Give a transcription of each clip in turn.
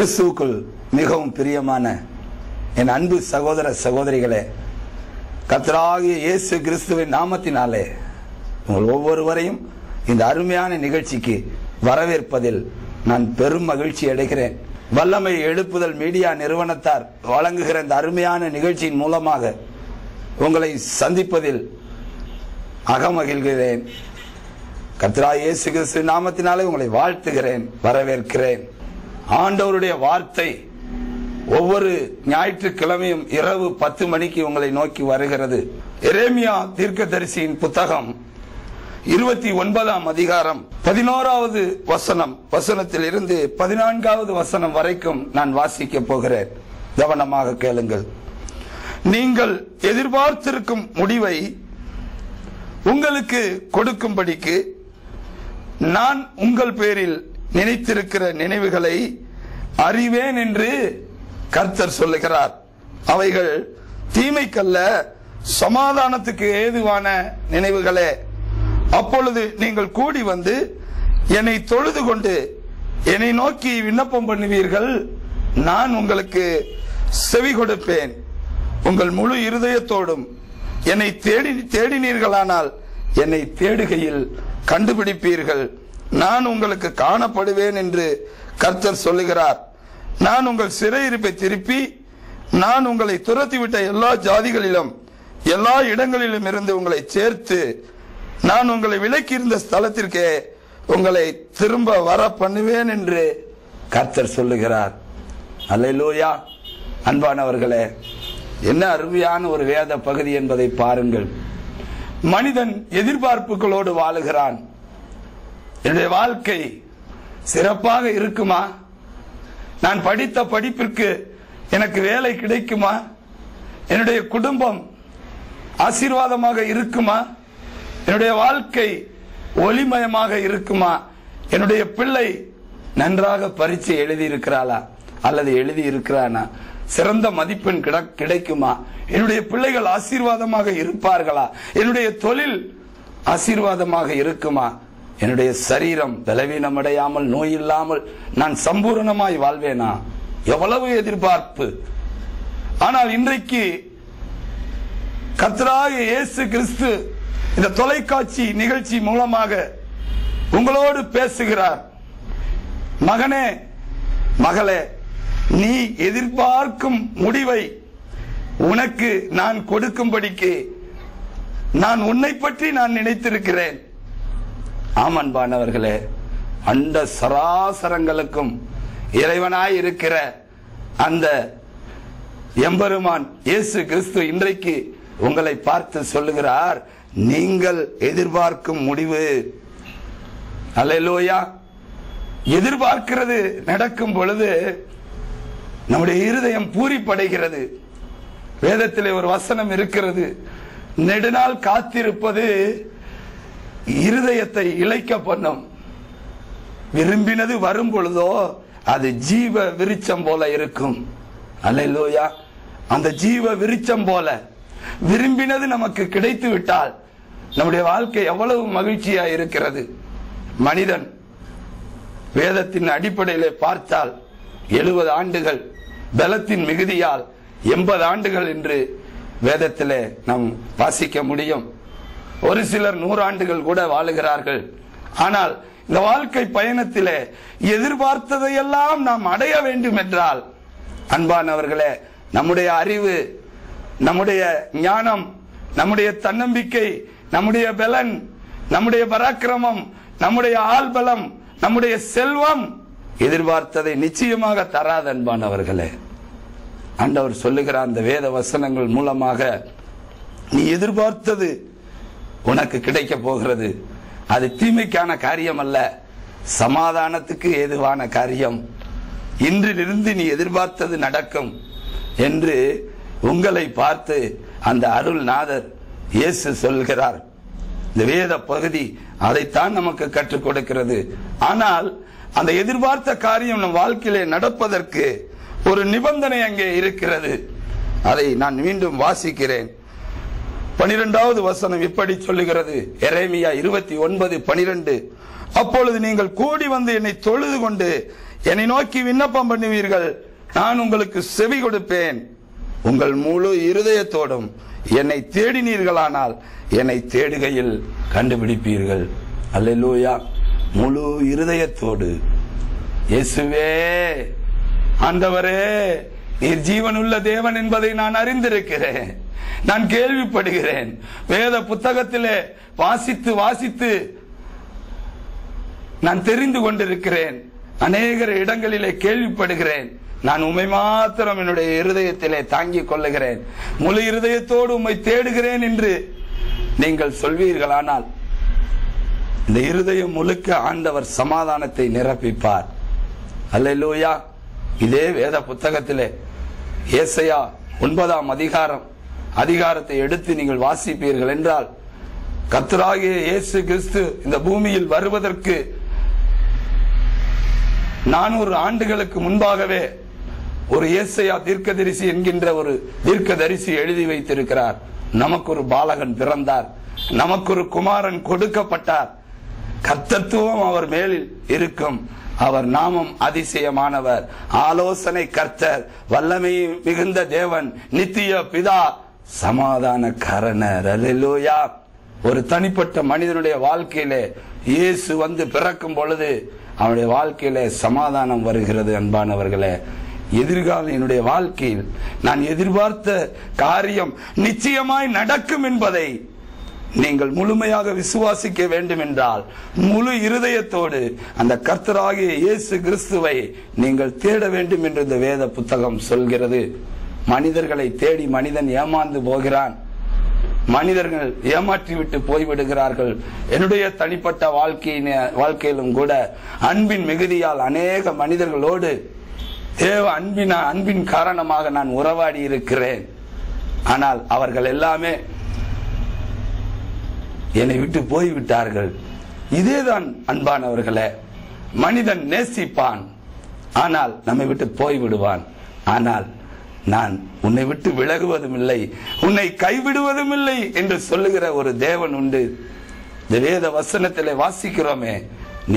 கிறிஸ்துவுக்குள் மிகவும் பிரியமான என் அன்பு சகோதர சகோதரிகளே, கர்த்தராகிய இயேசு கிறிஸ்துவின் நாமத்தினாலே உங்கள் ஒவ்வொருவரையும் இந்த அருமையான நிகழ்ச்சிக்கு வரவேற்பதில் நான் பெரும் மகிழ்ச்சி அடைகிறேன். வல்லமை எழுப்புதல் மீடியா நிறுவனத்தார் வழங்குகிற இந்த அருமையான நிகழ்ச்சியின் மூலமாக உங்களை சந்திப்பதில் அகமகிழ்கிறேன். கர்த்தராகிய இயேசு கிறிஸ்துவின் நாமத்தினாலே உங்களை வாழ்த்துகிறேன், வரவேற்கிறேன். ஆண்டவருடைய வார்த்தை ஒவ்வொரு ஞாயிற்றுக்கிழமையும் இரவு 10 மணிக்கு உங்களை நோக்கி வருகிறது. எரேமியா தீர்க்கதரிசியின் புத்தகம் 29ஆம் அதிகாரம் 11வது வசனத்தில் இருந்து 14வது வசனம் வரைக்கும் நான் வாசிக்க போகிறேன். கவனமாக கேளுங்கள். நீங்கள் எதிர்பார்த்திருக்கும் முடிவை உங்களுக்கு கொடுக்கும்படிக்கு நான் உங்கள் பேரில் நினைத்திருக்கிற நினைவுகளை அறிவேன் என்று கர்த்தர் சொல்லுகிறார். அவைகள் தீமைக்கல்ல, சமாதானத்துக்கு ஏதுவான நினைவுகளே. அப்பொழுது நீங்கள் கூடி வந்து என்னை தொழுது கொண்டு என்னை நோக்கி விண்ணப்பம் பண்ணுவீர்கள். நான் உங்களுக்கு செவி கொடுப்பேன். உங்கள் முழு இருதயத்தோடும் என்னை தேடினீர்களானால் என்னை தேடுகையில் கண்டுபிடிப்பீர்கள். நான் உங்களுக்கு காணப்படுவேன் என்று கர்த்தர் சொல்லுகிறார். நான் உங்கள் சிறையிருப்பை திருப்பி நான் உங்களை துரத்திவிட்ட எல்லா ஜாதிகளிலும் எல்லா இடங்களிலும் இருந்து உங்களை சேர்த்து நான் உங்களை விலக்கியிருந்த ஸ்தலத்திற்கே உங்களை திரும்ப வர பண்ணுவேன் என்று கர்த்தர் சொல்லுகிறார். அல்லேலூயா. அன்பானவர்களே, என்ன அருமையான ஒரு வேத பகுதி என்பதை பாருங்கள். மனிதன் எதிர்பார்ப்புகளோடு வாழுகிறான். என்னுடைய வாழ்க்கை சிறப்பாக இருக்குமா? நான் படித்த படிப்பிற்கு எனக்கு வேலை கிடைக்குமா? என்னுடைய குடும்பம் ஆசீர்வாதமாக இருக்குமா? என்னுடைய வாழ்க்கை ஒளிமயமாக இருக்குமா? என்னுடைய பிள்ளை நன்றாக பரீட்சை எழுதி இருக்கிறாளா அல்லது எழுதி இருக்கிறானா? சிறந்த மதிப்பெண் கிடைக்குமா? என்னுடைய பிள்ளைகள் ஆசீர்வாதமாக இருப்பார்களா? என்னுடைய தொழில் ஆசீர்வாதமாக இருக்குமா? என்னுடைய சரீரம் பலவீனம் அடையாமல் நோய் இல்லாமல் நான் சம்பூரணமாய் வாழ்வேனா? எவ்வளவு எதிர்பார்ப்பு! ஆனால் இன்றைக்கு கர்த்தராகிய இயேசு கிறிஸ்து இந்த தொலைக்காட்சி நிகழ்ச்சி மூலமாக உங்களோடு பேசுகிறார். மகனே, மகளே, நீ எதிர்பார்க்கும் முடிவை உனக்கு நான் கொடுக்கும்படிக்கு நான் உன்னை பற்றி நான் நினைத்திருக்கிறேன். ஆமன்பானவர்களே, அண்ட சராசரங்களுக்கும் இறைவனாய் இருக்கிற அந்த எம்பெருமான் இயேசு கிறிஸ்து இன்றைக்கு உங்களை பார்த்து சொல்லுகிறார், நீங்கள் எதிர்பார்க்கும் முடிவு. அல்லேலூயா. எதிர்பார்க்கிறது நடக்கும் பொழுது நம்முடைய இருதயம் பூரிப்படைகிறது. வேதத்திலே ஒரு வசனம் இருக்கிறது, நெடுநாள் காத்திருப்பது இருதயத்தை இளைக்க பண்ணும். விரும்பினது வரும் பொழுதோ அது ஜீவ விருட்சம் போல இருக்கும். அல்லேலூயா. அந்த ஜீவ விருட்சம் போல விரும்பினது நமக்கு கிடைத்து விட்டால் நம்முடைய வாழ்க்கை எவ்வளவு மகிழ்ச்சியா இருக்கிறது. மனிதன் வேதத்தின் அடிப்படையிலே பார்த்தால் 70 ஆண்டுகள், பலத்தின் மிகுதியால் 80 ஆண்டுகள் என்று வேதத்திலே நாம் வாசிக்க முடியும். ஒரு சிலர் 100 ஆண்டுகள் கூட வாழுகிறார்கள். ஆனால் இந்த வாழ்க்கை பயணத்திலே எதிர்பார்த்ததையெல்லாம் நாம் அடைய வேண்டும் என்றால், அன்பானவர்களே, நம்முடைய அறிவு, நம்முடைய ஞானம், நம்முடைய தன்னம்பிக்கை, நம்முடைய பலன், நம்முடைய பராக்கிரமம், நம்முடைய ஆள்பலம், நம்முடைய செல்வம் எதிர்பார்த்ததை நிச்சயமாக தராது. அன்பானவர்களே, ஆண்டவர் சொல்லுகிறார் அந்த வேத வசனங்கள் மூலமாக, நீ எதிர்பார்த்தது உனக்கு கிடைக்க போகிறது. அது தீமைக்கான காரியம் அல்ல, சமாதானத்துக்கு ஏதுவான காரியம். இன்றிலிருந்து நீ எதிர்பார்த்தது நடக்கும் என்று உங்களை பார்த்து அந்த அருள்நாதர் இயேசு சொல்கிறார். இந்த வேத பகுதி அதைத்தான் நமக்கு கற்றுக் கொடுக்கிறது. ஆனால் அந்த எதிர்பார்த்த காரியம் நம் வாழ்க்கையிலே நடப்பதற்கு ஒரு நிபந்தனை அங்கே இருக்கிறது. அதை நான் மீண்டும் வாசிக்கிறேன். 12வது வசனம் இப்படி சொல்லுகிறது. எரேமியா 29:12. அப்பொழுது நீங்கள் கூடி வந்து என்னை தொழுது கொண்டு என்னை நோக்கி விண்ணப்பம் பண்ணுவீர்கள், நான் உங்களுக்கு செவி கொடுப்பேன். உங்கள் முழு இருதயத்தோடும் என்னை தேடினீர்களானால் என்னை தேடுகையில் கண்டுபிடிப்பீர்கள். அல்லேலூயா. முழு இருதயத்தோடு. இயேசுவே, ஆண்டவரே, நீர் ஜீவனுள்ள தேவன் என்பதை நான் அறிந்திருக்கிறேன், நான் கேள்விப்படுகிறேன். வேத புத்தகத்திலே வாசித்து வாசித்து நான் தெரிந்து கொண்டிருக்கிறேன். அநேக இடங்களிலே கேள்விப்படுகிறேன். நான் உம்மை மாத்திரம் என்னுடைய இருதயத்திலே தாங்கிக் கொள்ளுகிறேன். முழு இருதயத்தோடு உம்மை தேடுகிறேன் என்று நீங்கள் சொல்வீர்களானால் இந்த இருதயம் முழுக்க ஆண்டவர் சமாதானத்தை நிரப்பிப்பார். அல்லேலூயா. இதே வேத புத்தகத்திலே ஏசாயா 9 அதிகாரத்தை எடுத்து நீங்கள் வாசிப்பீர்கள் என்றால், கர்த்தராகிய இயேசு கிறிஸ்து இந்த பூமியில் வருவதற்கு 400 ஆண்டுகளுக்கு முன்பாகவே ஒரு ஏசாயா தீர்க்கதரிசி என்கின்ற ஒரு தீர்க்கதரிசி எழுதி வைத்திருக்கிறார். நமக்கு ஒரு பாலகன் பிறந்தார், நமக்கு ஒரு குமாரன் கொடுக்கப்பட்டார், கர்த்தத்துவம் அவர் மேலில் இருக்கும், அவர் நாமம் அதிசயமானவர், ஆலோசனை கர்த்தர், வல்லமை மிகுந்த தேவன், நித்திய பிதா, சமாதானக்காரனர். அல்லேலூயா. ஒரு தனிப்பட்ட மனிதனுடைய வாழ்க்கையிலே இயேசு வந்து பிறக்கும் பொழுது அவனுடைய வாழ்க்கையிலே சமாதானம் வருகிறது. அன்பானவர்களே, எதிர்கால என்னுடைய வாழ்க்கையில் நான் எதிர்பார்த்த காரியம் நிச்சயமாய் நடக்கும் என்பதை நீங்கள் முழுமையாக விசுவாசிக்க வேண்டும் என்றால் முழு இருதயத்தோடு அந்த கர்த்தராகிய இயேசு கிறிஸ்துவை நீங்கள் தேட வேண்டும் என்று இந்த வேத புத்தகம் சொல்கிறது. மனிதர்களை தேடி மனிதன் ஏமாந்து போகிறான், மனிதர்கள் ஏமாற்றி விட்டு போய்விடுகிறார்கள். என்னுடைய தனிப்பட்ட வாழ்க்கையிலும் கூட அன்பின் மிகுதியால் அநேக மனிதர்களோடு தேவ அன்பின் காரணமாக நான் உறவாடி இருக்கிறேன். ஆனால் அவர்கள் எல்லாமே என்னை விட்டு போய்விட்டார்கள். இதேதான் அன்பானவர்களே, மனிதன் நேசிப்பான், ஆனால் நம்மை விட்டு போய்விடுவான். ஆனால் நான் உன்னை விட்டு விலகுவதும் இல்லை, உன்னை கைவிடுவதும் இல்லை என்று சொல்லுகிற ஒரு தேவன் உண்டு. இந்த வேத வசனத்திலே வாசிக்கிறோமே,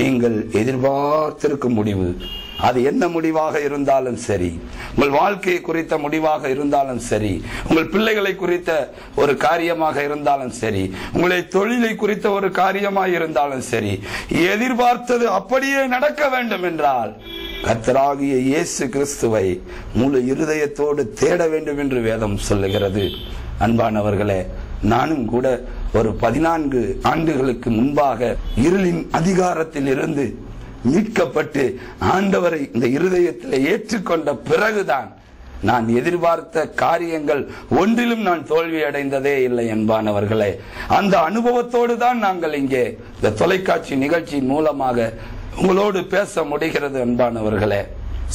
நீங்கள் எதிர்பார்த்திருக்கும் முடிவு, அது என்ன முடிவாக இருந்தாலும் சரி, உங்கள் வாழ்க்கையை குறித்த முடிவாக இருந்தாலும் சரி, உங்கள் பிள்ளைகளை குறித்த ஒரு காரியமாக இருந்தாலும் சரி, உங்களை தொழிலை குறித்த ஒரு காரியமாக இருந்தாலும் சரி, எதிர்பார்த்தது அப்படியே நடக்க வேண்டும் என்றால் கர்த்தராகிய இயேசு கிறிஸ்துவை முழு இருதயத்தோடு தேட வேண்டும் என்று வேதம் சொல்லுகிறது. அன்பானவர்களே, நானும் கூட ஒரு 14 ஆண்டுகளுக்கு முன்பாக இருளின் அதிகாரத்தில் இருந்து மீட்கப்பட்டு ஆண்டவரை இந்த இருதயத்தில் ஏற்றுக்கொண்ட பிறகுதான் நான் எதிர்பார்த்த காரியங்கள் ஒன்றிலும் நான் தோல்வி அடைந்ததே இல்லை. அன்பானவர்களே, அந்த அனுபவத்தோடு தான் நாங்கள் இங்கே இந்த தொலைக்காட்சி நிகழ்ச்சியின் மூலமாக உங்களோடு பேச முடிகிறது. அன்பானவர்களே,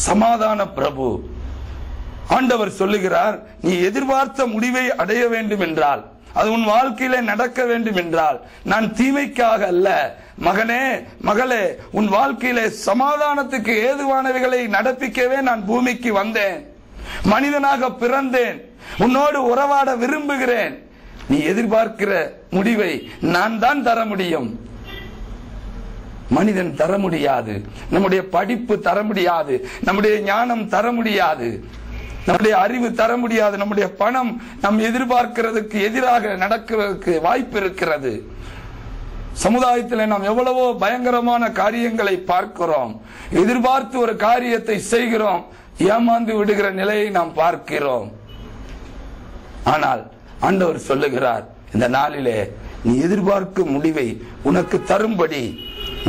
சமாதான பிரபு ஆண்டவர் சொல்லுகிறார், நீ எதிர்பார்த்த முடிவை அடைய வேண்டும் என்றால், அது உன் வாழ்க்கையில நடக்க வேண்டும் என்றால், நான் தீமைக்காக அல்ல, மகனே மகளே, உன் வாழ்க்கையில சமாதானத்துக்கு ஏதுவானவைகளை நடப்பிக்கவே நான் பூமிக்கு வந்தேன், மனிதனாக பிறந்தேன், உன்னோடு உறவாட விரும்புகிறேன். நீ எதிர்பார்க்கிற முடிவை நான் தான் தர முடியும், மனிதன் தர முடியாது. நம்முடைய படிப்பு தர முடியாது, நம்முடைய ஞானம் தர முடியாது, நம்முடைய அறிவு தர முடியாது, நம்முடைய பணம் நம் எதிர்பார்க்கிறதுக்கு எதிராக நடக்கிறதுக்கு வாய்ப்பு இருக்கிறது. சமுதாயத்தில் நாம் எவ்வளவோ பயங்கரமான காரியங்களை பார்க்கிறோம், எதிர்பார்த்து ஒரு காரியத்தை செய்கிறோம், ஏமாந்து விடுகிற நிலையை நாம் பார்க்கிறோம். ஆனால் ஆண்டவர் சொல்லுகிறார், இந்த நாளிலே நீ எதிர்பார்க்கும் முடிவை உனக்கு தரும்படி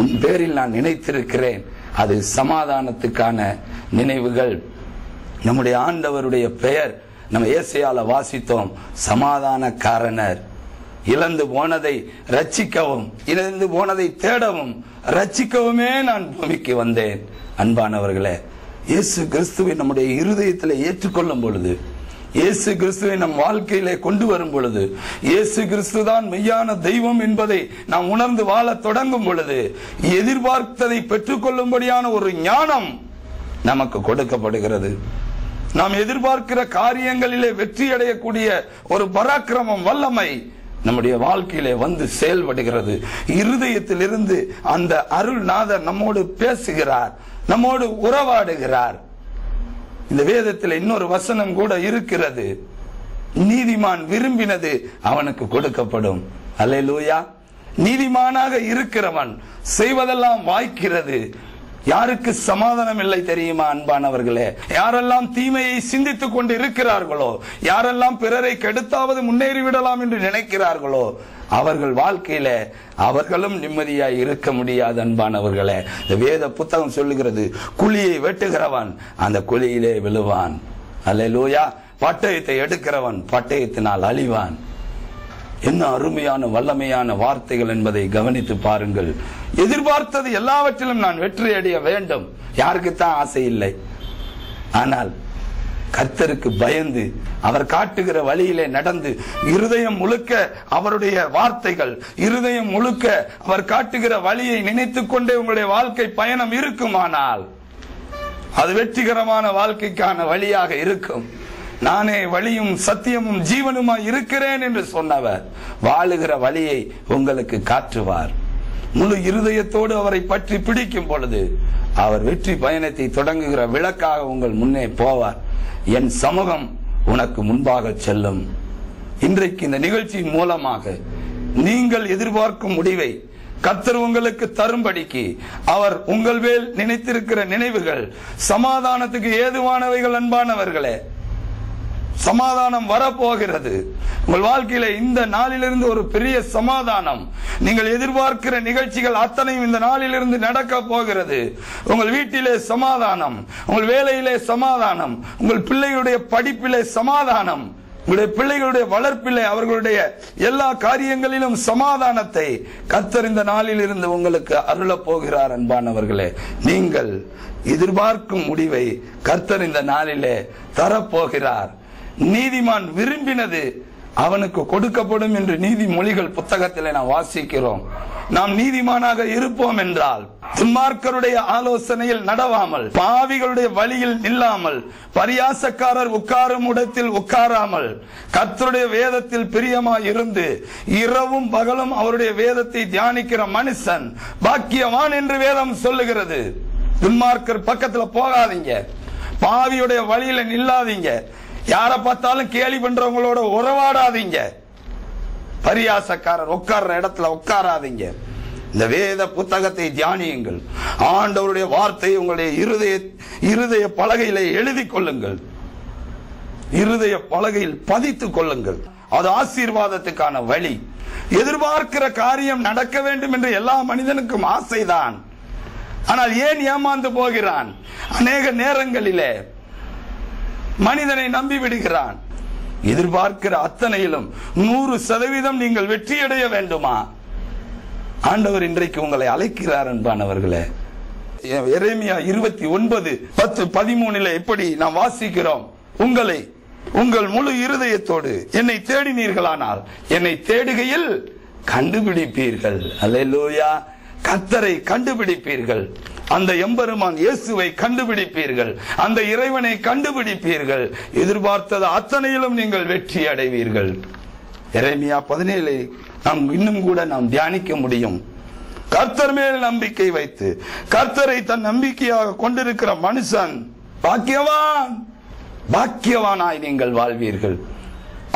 உன் பேரில் நான் நினைத்திருக்கிறேன். அது சமாதானத்துக்கான நினைவுகள். நம்முடைய ஆண்டவருடைய பெயர் நம்ம ஏசாயால வாசித்தோம், சமாதானக்காரனர். இழந்து போனதை ரட்சிக்கவும், இழந்து போனதை தேடவும், ரட்சிக்கவுமே நான் பூமிக்கு வந்தேன். அன்பானவர்களே, இயேசு கிறிஸ்துவை நம்முடைய இருதயத்தில் ஏற்றுக்கொள்ளும் பொழுது, இயேசு கிறிஸ்துவை நம் வாழ்க்கையிலே கொண்டு வரும் பொழுது, இயேசு கிறிஸ்து தான் மெய்யான தெய்வம் என்பதை நாம் உணர்ந்து வாழ தொடங்கும் பொழுது, எதிர்பார்த்ததை பெற்றுக்கொள்ளும்படியான ஒரு ஞானம் நமக்கு கொடுக்கப்படுகிறது. நாம் எதிர்பார்க்கிற காரியங்களிலே வெற்றி அடையக்கூடிய ஒரு பராக்கிரமம், வல்லமை நம்முடைய வாழ்க்கையிலே வந்து செயல்படுகிறது. இருதயத்திலிருந்து அந்த அருள்நாதர் நம்மோடு பேசுகிறார். நம்மோடு உறவாடுகிறார். இந்த வேதத்தில் இன்னொரு வசனம் கூட இருக்கிறது, நீதிமான் விரும்பினது அவனுக்கு கொடுக்கப்படும். அல்லேலூயா. நீதிமானாக இருக்கிறவன் செய்வதெல்லாம் வாய்க்கிறது. யாருக்கு சமாதானம் இல்லை தெரியுமா அன்பானவர்களே? யாரெல்லாம் தீமையை சிந்தித்துக் கொண்டு இருக்கிறார்களோ, யாரெல்லாம் பிறரை கெடுத்தாவது முன்னேறிவிடலாம் என்று நினைக்கிறார்களோ, அவர்கள் வாழ்க்கையில அவர்களும் நிம்மதியாய் இருக்க முடியாது அன்பானவர்களே. இந்த வேத புத்தகம் சொல்லுகிறது, குழியை வெட்டுகிறவன் அந்த குழியிலே விழுவான். அல்லேலூயா. பட்டயத்தை எடுக்கிறவன் பட்டயத்தினால் அழிவான். என்ன அருமையான வல்லமையான வார்த்தைகள் என்பதை கவனித்து பாருங்கள். எதிர்பார்த்தது எல்லாவற்றிலும் நான் வெற்றி அடைய வேண்டும், யாருக்குத்தான் ஆசை இல்லை? ஆனால் கர்த்தருக்கு பயந்து அவர் காட்டுகிற வழியிலே நடந்து இருதயம் முழுக்க அவருடைய வார்த்தைகள், இருதயம் முழுக்க அவர் காட்டுகிற வழியை நினைத்துக் கொண்டே உங்களுடைய வாழ்க்கை பயணம் இருக்குமானால் அது வெற்றிகரமான வாழ்க்கைக்கான வழியாக இருக்கும். நானே வழியும் சத்தியமும் ஜீவனுமாய் இருக்கிறேன் என்று சொன்னவர் வாழுகிற வழியை உங்களுக்கு காட்டுவார். முழு இருதயத்தோடு அவரை பற்றி பிடிக்கும் பொழுது அவர் வெற்றி பயணத்தை தொடங்குகிற விளக்காக உங்கள் முன்னே போவார். என் சமூகம் உனக்கு முன்பாக செல்லும். இன்றைக்கு இந்த நிகழ்ச்சியின் மூலமாக நீங்கள் எதிர்பார்க்கும் முடிவை கர்த்தர் உங்களுக்கு தரும்படிக்கு அவர் உங்கள் மேல் நினைத்திருக்கிற நினைவுகள் சமாதானத்துக்கு ஏதுவானவைகள். அன்பானவர்களே, சமாதானம் வரப்போகிறது உங்கள் வாழ்க்கையில. இந்த நாளிலிருந்து ஒரு பெரிய சமாதானம், நீங்கள் எதிர்பார்க்கிற நிகழ்ச்சிகள் அத்தனையும் இந்த நாளிலிருந்து நடக்க போகிறது. உங்கள் வீட்டிலே சமாதானம், உங்கள் வேலையிலே சமாதானம், உங்கள் பிள்ளைகளுடைய படிப்பிலே சமாதானம், உங்களுடைய பிள்ளைகளுடைய வளர்ப்பிலே அவர்களுடைய எல்லா காரியங்களிலும் சமாதானத்தை கர்த்தர் இந்த நாளில் இருந்து உங்களுக்கு அருளப் போகிறார். அன்பானவர்களே, நீங்கள் எதிர்பார்க்கும் முடிவை கர்த்தர் இந்த நாளிலே தரப்போகிறார். நீதிமான் விரும்பினது அவனுக்கு கொடுக்கப்படும் என்று நீதிமொழிகள் புத்தகத்திலே நாம் வாசிக்கிறோம். நாம் நீதிமானாக இருப்போம் என்றால் துன்மார்க்கருடைய ஆலோசனையில் நடவாமல், பாவிகளுடைய வழியில் நில்லாமல், பரியாசக்காரர் உட்காரும் இடத்தில் உட்காராமல், கர்த்தருடைய வேதத்தில் பிரியமாய் இருந்து இரவும் பகலும் அவருடைய வேதத்தை தியானிக்கிற மனுஷன் பாக்கியவான் என்று வேதம் சொல்லுகிறது. துன்மார்க்கர் பக்கத்துல போகாதீங்க, பாவியுடைய வழியில நில்லாதீங்க, யாரை பார்த்தாலும் கேலி பண்றவங்களோட உறவாடாதீங்க, பரியாசக்காரர் உட்கார்ற இடத்துல உட்காராதீங்க. இந்த வேத புத்தகத்தை தியானியுங்கள். ஆண்டவருடைய வார்த்தையை உங்களுடைய இருதய பலகையில எழுதி கொள்ளுங்கள், இருதய பலகையில் பதித்துக் கொள்ளுங்கள். அது ஆசீர்வாதத்துக்கான வழி. எதிர்பார்க்கிற காரியம் நடக்க வேண்டும் என்று எல்லா மனிதனுக்கும் ஆசைதான். ஆனால் ஏன் ஏமாந்து போகிறான்? அநேக நேரங்களிலே மனிதனை நம்பி விடுகிறான். எதிர்பார்க்கிற அத்தனையிலும் 100% நீங்கள் வெற்றியடைய வேண்டுமா? ஆண்டவர் இன்றைக்கு உங்களை அழைக்கிறார். அன்பானவர்களே, எரேமியா 29:10-13 எப்படி நாம் வாசிக்கிறோம், உங்களை உங்கள் முழு இருதயத்தோடு என்னை தேடினீர்களானால் என்னை தேடுகையில் கண்டுபிடிப்பீர்கள். அல்லேலூயா. கர்த்தரை கண்டுபிடிப்பீர்கள், அந்த எம்பெருமான் இயேசுவை கண்டுபிடிப்பீர்கள், அந்த இறைவனை கண்டுபிடிப்பீர்கள். எதிர்பார்த்தது அத்தனையிலும் நீங்கள் வெற்றி அடைவீர்கள். எரேமியா 17 நாம் இன்னும் கூட நாம் தியானிக்க முடியும். கர்த்தர் மேல் நம்பிக்கை வைத்து கர்த்தரை தன் நம்பிக்கையாக கொண்டிருக்கிற மனுஷன் பாக்கியவான். பாக்கியவானாய் நீங்கள் வாழ்வீர்கள்.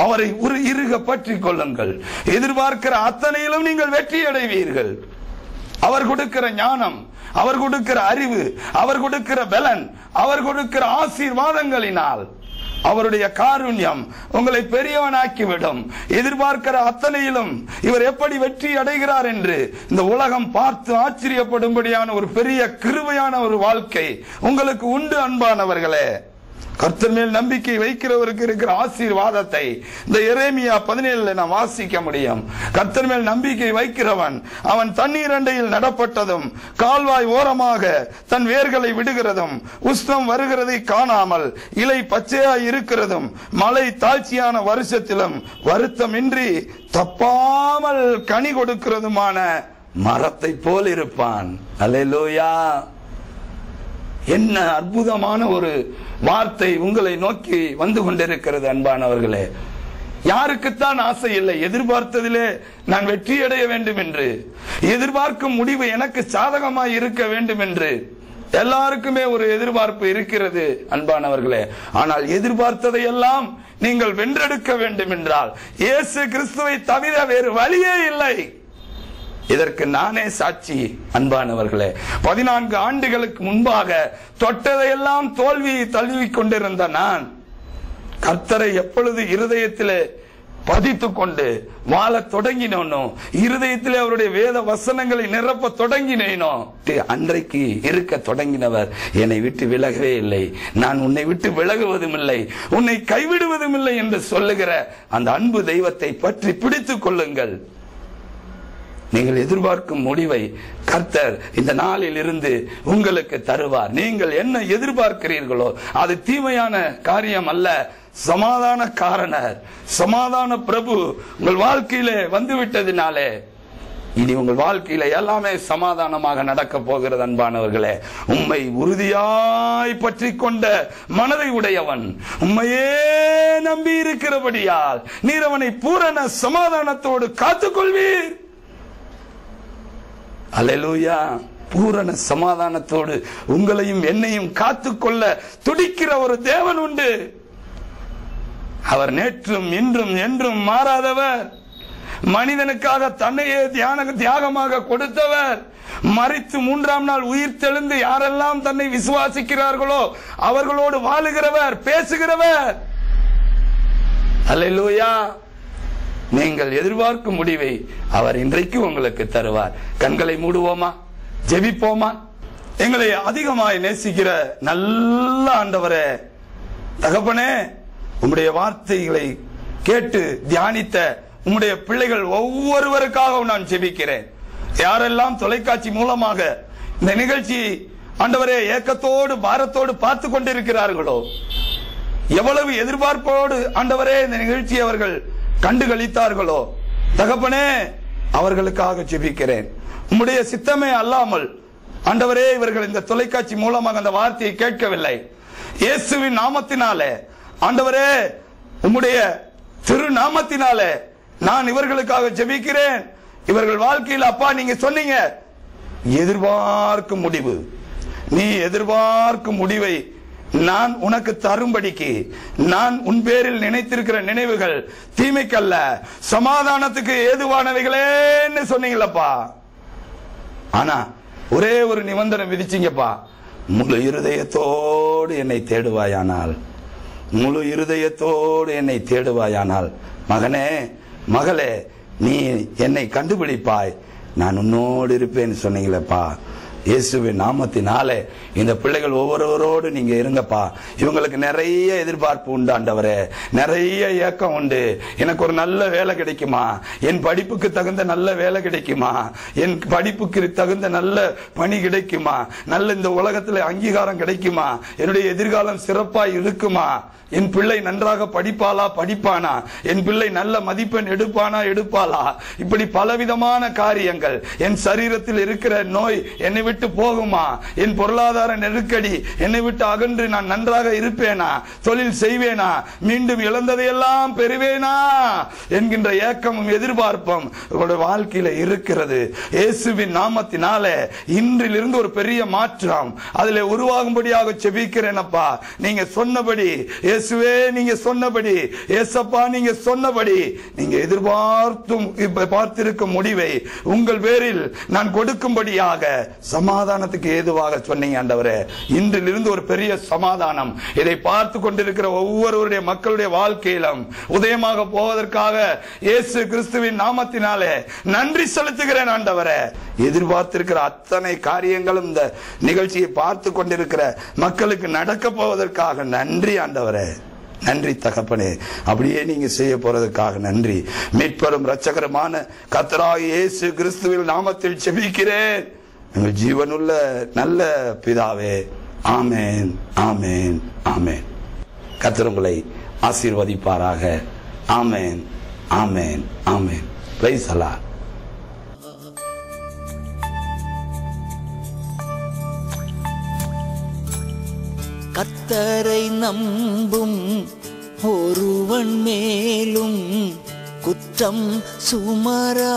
அவரை இறுக பற்றிக் கொள்ளுங்கள். எதிர்பார்க்கிற அத்தனையிலும் நீங்கள் வெற்றி அடைவீர்கள். அவர் கொடுக்கிற ஞானம், அவர் கொடுக்கிற அறிவு, அவர் கொடுக்கிற பலன், அவர் கொடுக்கிற ஆசீர்வாதங்களினால் அவருடைய காருண்யம் உங்களை பெரியவனாக்கிவிடும். எதிர்பார்க்கிற அத்தனையிலும் இவர் எப்படி வெற்றி அடைகிறார் என்று இந்த உலகம் பார்த்து ஆச்சரியப்படும்படியான ஒரு பெரிய கிருபையான ஒரு வாழ்க்கை உங்களுக்கு உண்டு. அன்பானவர்களே, கர்த்தர் மேல் நம்பிக்கை வைக்கிறவருக்கு இருக்கிற ஆசீர்வாதத்தை இந்த எரேமியா 17 நாம் வாசிக்க முடியும். கர்த்தர் மேல் நம்பிக்கை வைக்கிறவன் அவன் தண்ணீர் அண்டையில் நடப்பட்டதும் கால்வாய் ஓரமாக தன் வேர்களை விடுகிறதும் உஷ்ணம் வருகிறதை காணாமல் இலை பச்சையாய் இருக்கிறதும் மழை தாழ்ச்சியான வருஷத்திலும் வருத்தமின்றி தப்பாமல் கனி கொடுக்கிறதுமான மரத்தை போல் இருப்பான். அல்லேலூயா. என்ன அற்புதமான ஒரு வார்த்தை உங்களை நோக்கி வந்து கொண்டிருக்கிறது. அன்பானவர்களே, யாருக்குத்தான் ஆசை இல்லை எதிர்பார்த்ததிலே நான் வெற்றி அடைய வேண்டும் என்று, எதிர்பார்க்கும் முடிவு எனக்கு சாதகமாய் இருக்க வேண்டும் என்று? எல்லாருக்குமே ஒரு எதிர்பார்ப்பு இருக்கிறது அன்பானவர்களே. ஆனால் எதிர்பார்த்ததை எல்லாம் நீங்கள் வென்றெடுக்க வேண்டும் என்றால் இயேசு கிறிஸ்துவை தவிர வேறு வழியே இல்லை. இதற்கு நானே சாட்சி அன்பானவர்களே. 14 ஆண்டுகளுக்கு முன்பாக தொட்டதையெல்லாம் தோல்வியை தழுவிக் கொண்டிருந்த நான் கர்த்தரை எப்பொழுது இருதயத்திலே பதித்து கொண்டு வாழ தொடங்கினோனோ, இருதயத்திலே அவருடைய வேத வசனங்களை நிரப்ப தொடங்கினேனோ, அன்றைக்கு இருக்க தொடங்கினவர் என்னை விட்டு விலகவே இல்லை. நான் உன்னை விட்டு விலகுவதும் இல்லை, உன்னை கைவிடுவதும் இல்லை என்று சொல்லுகிற அந்த அன்பு தெய்வத்தை பற்றி பிடித்துக் கொள்ளுங்கள். நீங்கள் எதிர்பார்க்கும் முடிவை கர்த்தர் இந்த நாளில் இருந்து உங்களுக்கு தருவார். நீங்கள் என்ன எதிர்பார்க்கிறீர்களோ அது தீமையான காரியம் அல்ல. சமாதான காரணர், சமாதான பிரபு உங்கள் வாழ்க்கையிலே வந்துவிட்டதினாலே இனி உங்கள் வாழ்க்கையில எல்லாமே சமாதானமாக நடக்க போகிறது. அன்பானவர்களே, உம்மை உறுதியாய் பற்றி கொண்ட மனதை உடையவன், உம்மையே நம்பி இருக்கிறபடியால் நீர் அவனை பூரண சமாதானத்தோடு காத்துக்கொள்வீர். அல்லேலூயா. பூரண சமாதானத்தோடு உங்களையும் என்னையும் காத்துக்கொள்ள துடிக்கிற ஒரு தேவன் உண்டு. அவர் நேற்றும் இன்றும் என்றும் மாறாதவர். மனிதனுக்காக தன்னையே தியாகமாக கொடுத்தவர். மரித்து 3ஆம் நாள் உயிர் தெழுந்து யாரெல்லாம் தன்னை விசுவாசிக்கிறார்களோ அவர்களோடு வாழுகிறவர், பேசுகிறவர். அல்லேலூயா. நீங்கள் எதிர்பார்க்கும் முடிவை அவர் இன்றைக்கு உங்களுக்கு தருவார். கண்களை மூடுவோமா, ஜெபிப்போமா. எங்களை அதிகமாய் நேசிக்கிற நல்ல ஆண்டவரே, தகப்பனே, உம்முடைய வார்த்தைகளை கேட்டு தியானித்த உம்முடைய பிள்ளைகள் ஒவ்வொருவருக்காக நான் ஜெபிக்கிறேன். யாரெல்லாம் தொலைக்காட்சி மூலமாக இந்த நிகழ்ச்சி ஆண்டவரே ஏக்கத்தோடு பாரத்தோடு பார்த்து கொண்டிருக்கிறார்களோ, எவ்வளவு எதிர்பார்ப்போடு ஆண்டவரே இந்த நிகழ்ச்சியை அவர்கள் கண்டுகளித்தார்களோ, தகப்பனே அவர்களுக்காக ஜெபிக்கிறேன். உம்முடைய சித்தமே அல்லாமல் ஆண்டவரே இவர்கள் இந்த தொலைக்காட்சி மூலமாக அந்த வார்த்தையை கேட்கவில்லை. இயேசுவின் நாமத்தினாலே ஆண்டவரே, உம்முடைய திருநாமத்தினாலே நான் இவர்களுக்காக ஜெபிக்கிறேன். இவர்கள் வாழ்க்கையில் அப்பா நீங்க சொன்னீங்க எதிர்பார்க்கும் முடிவு, நீ எதிர்பார்க்கும் முடிவை நான் உனக்கு தரும்படிக்கு நான் உன் பேரில் நினைத்திருக்கிற நினைவுகள் தீமைக்கல்ல சமாதானத்துக்கு ஏதுவானவைகளேன்னு சொன்னீங்களப்பா. ஆனா ஒரே ஒரு நிபந்தனை விதிச்சீங்கப்பா, முழு இருதயத்தோடு என்னை தேடுவாயானால், முழு இருதயத்தோடு என்னை தேடுவாயானால், மகனே மகளே நீ என்னை கண்டுபிடிப்பாய், நான் உன்னோடு இருப்பேன்னு சொன்னீங்களப்பா. இயேசுவின் நாமத்தினாலே இந்த பிள்ளைகள் ஒவ்வொருவரோடு நீங்க இருங்கப்பா. இவங்களுக்கு நிறைய எதிர்பார்ப்பு உண்டு ஆண்டவரே, நிறைய ஏக்கம் உண்டு. எனக்கு ஒரு நல்ல வேலை கிடைக்குமா, என் படிப்புக்கு தகுந்த நல்ல வேலை கிடைக்குமா, என் படிப்புக்கு தகுந்த நல்ல பணி கிடைக்குமா, நல்ல இந்த உலகத்துல அங்கீகாரம் கிடைக்குமா, என்னுடைய எதிர்காலம் சிறப்பாய் இருக்குமா, என் பிள்ளை நன்றாக படிப்பாளா படிப்பானா, என் பிள்ளை நல்ல மதிப்பெண் எடுப்பானா எடுப்பாளா, இப்படி பலவிதமான காரியங்கள். என் சரீரத்தில் இருக்கிற நோய் என்னை விட்டு போகுமா, என் பொருளாதார நெருக்கடி என்னை விட்டு அகன்று நான் நன்றாக இருப்பேனா, தொழில் செய்வேனா, மீண்டும் இழந்ததையெல்லாம் பெறுவேனா என்கின்ற ஏக்கமும் எதிர்பார்ப்பும் உங்களுடைய வாழ்க்கையில இருக்கிறது. இயேசுவின் நாமத்தினாலே இன்றிலிருந்து ஒரு பெரிய மாற்றம் அதிலே உருவாகும்படியாக செபிக்கிறேன் அப்பா. நீங்க சொன்னபடி இயேசுவே, நீங்க சொன்னபடி, இயேசப்பா நீங்க சொன்னபடி, நீங்க பார்த்திருக்கும் முடிவை உங்கள் பேரில் நான் கொடுக்கும்படியாக சமாதானத்துக்கு ஏதுவாக சொன்னீங்க ஆண்டவரே. இன்றிலிருந்து ஒரு பெரிய சமாதானம் இதை பார்த்து கொண்டிருக்கிற ஒவ்வொருவருடைய மக்களுடைய வாழ்க்கையிலும் உதயமாக போவதற்காக இயேசு கிறிஸ்துவின் நாமத்தினாலே நன்றி செலுத்துகிறேன் ஆண்டவரே. எதிர்பார்த்திருக்கிற அத்தனை காரியங்களும் இந்த நிகழ்ச்சியை பார்த்து கொண்டிருக்கிற மக்களுக்கு நடக்க போவதற்காக நன்றி ஆண்டவரே. நன்றி தகப்பனே, அப்படியே நீங்க செய்ய போறதுக்காக நன்றி. மீட்பரும் இரட்சகருமான கர்த்தராகிய இயேசு கிறிஸ்துவின் நாமத்தில் ஜெபிக்கிறேன் எங்கள் ஜீவனுள்ள நல்ல பிதாவே. ஆமென், ஆமென், ஆமென். கர்த்தர் உங்களை ஆசீர்வதிப்பாராக. ஆமென், ஆமென், ஆமென். Praise the Lord. கர்த்தரை நம்பும் ஒருவன் மேலும் குற்றம் சுமரா